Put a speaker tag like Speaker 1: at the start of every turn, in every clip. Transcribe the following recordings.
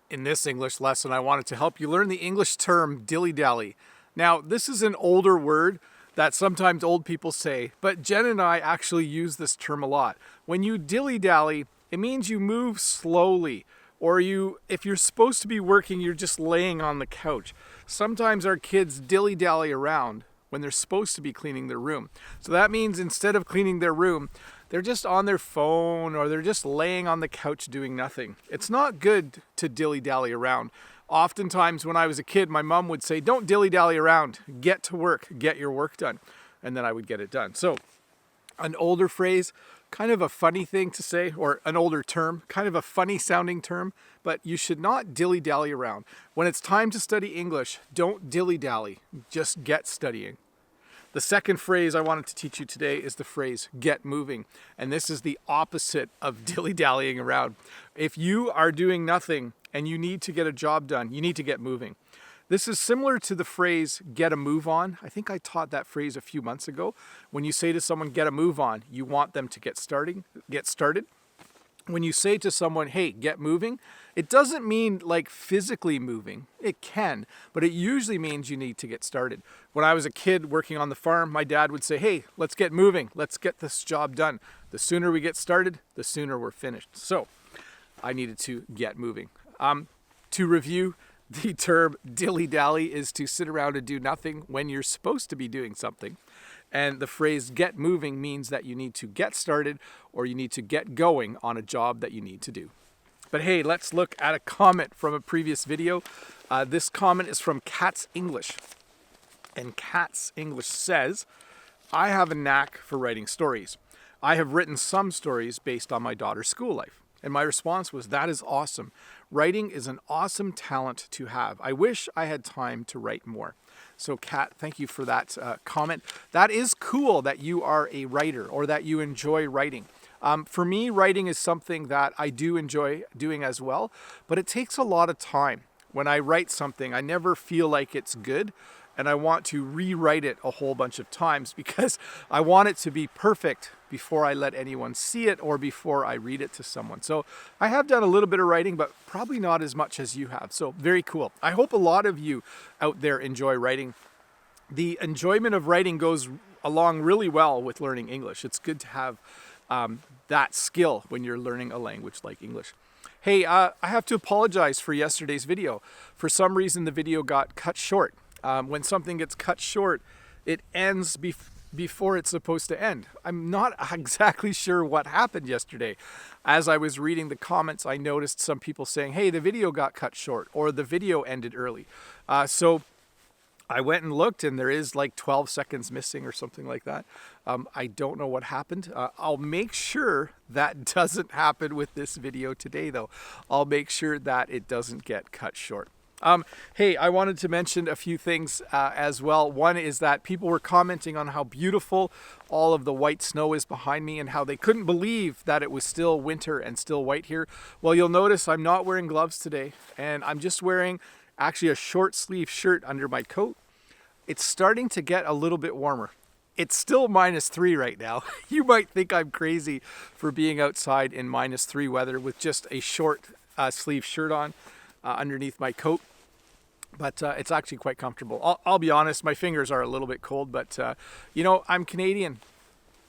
Speaker 1: In this English lesson, I wanted to help you learn the English term dilly-dally. Now, this is an older word that sometimes old people say, but Jen and I actually use this term a lot. When you dilly-dally, it means you move slowly, or if you're supposed to be working, you're just laying on the couch. Sometimes our kids dilly-dally around when they're supposed to be cleaning their room. So that means instead of cleaning their room, they're just on their phone or they're just laying on the couch doing nothing. It's not good to dilly-dally around. Oftentimes when I was a kid, my mom would say, don't dilly-dally around, get to work, get your work done. And then I would get it done. So an older phrase, kind of a funny thing to say, or an older term, kind of a funny sounding term, but you should not dilly-dally around. When it's time to study English, don't dilly-dally, just get studying. The second phrase I wanted to teach you today is the phrase get moving. And this is the opposite of dilly-dallying around. If you are doing nothing and you need to get a job done, you need to get moving. This is similar to the phrase get a move on. I think I taught that phrase a few months ago. When you say to someone get a move on, you want them to get started. When you say to someone, hey, get moving, it doesn't mean like physically moving. It can, but it usually means you need to get started. When I was a kid working on the farm, my dad would say, hey, let's get moving. Let's get this job done. The sooner we get started, the sooner we're finished. So I needed to get moving. To review, the term dilly-dally is to sit around and do nothing when you're supposed to be doing something. And the phrase get moving means that you need to get started or you need to get going on a job that you need to do. But hey, let's look at a comment from a previous video. This comment is from Cat's English. And Cat's English says, I have a knack for writing stories. I have written some stories based on my daughter's school life. And my response was, that is awesome. Writing is an awesome talent to have. I wish I had time to write more. So Kat, thank you for that comment. That is cool that you are a writer or that you enjoy writing. For me, writing is something that I do enjoy doing as well, but it takes a lot of time. When I write something, I never feel like it's good, and I want to rewrite it a whole bunch of times because I want it to be perfect before I let anyone see it or before I read it to someone. So I have done a little bit of writing, but probably not as much as you have. So very cool. I hope a lot of you out there enjoy writing. The enjoyment of writing goes along really well with learning English. It's good to have that skill when you're learning a language like English. Hey, I have to apologize for yesterday's video. For some reason, the video got cut short. When something gets cut short, it ends before it's supposed to end. I'm not exactly sure what happened yesterday. As I was reading the comments, I noticed some people saying, hey, the video got cut short or the video ended early. So I went and looked and there is like 12 seconds missing or something like that. I don't know what happened. I'll make sure that doesn't happen with this video today though. I'll make sure that it doesn't get cut short. Hey, I wanted to mention a few things as well. One is that people were commenting on how beautiful all of the white snow is behind me and how they couldn't believe that it was still winter and still white here. Well, you'll notice I'm not wearing gloves today and I'm just wearing actually a short sleeve shirt under my coat. It's starting to get a little bit warmer. It's still -3 right now. You might think I'm crazy for being outside in -3 weather with just a short sleeve shirt on underneath my coat. But it's actually quite comfortable. I'll be honest, my fingers are a little bit cold, but you know, I'm Canadian.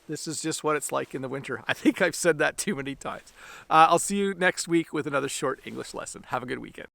Speaker 1: This is just what it's like in the winter. I think I've said that too many times. I'll see you next week with another short English lesson. Have a good weekend.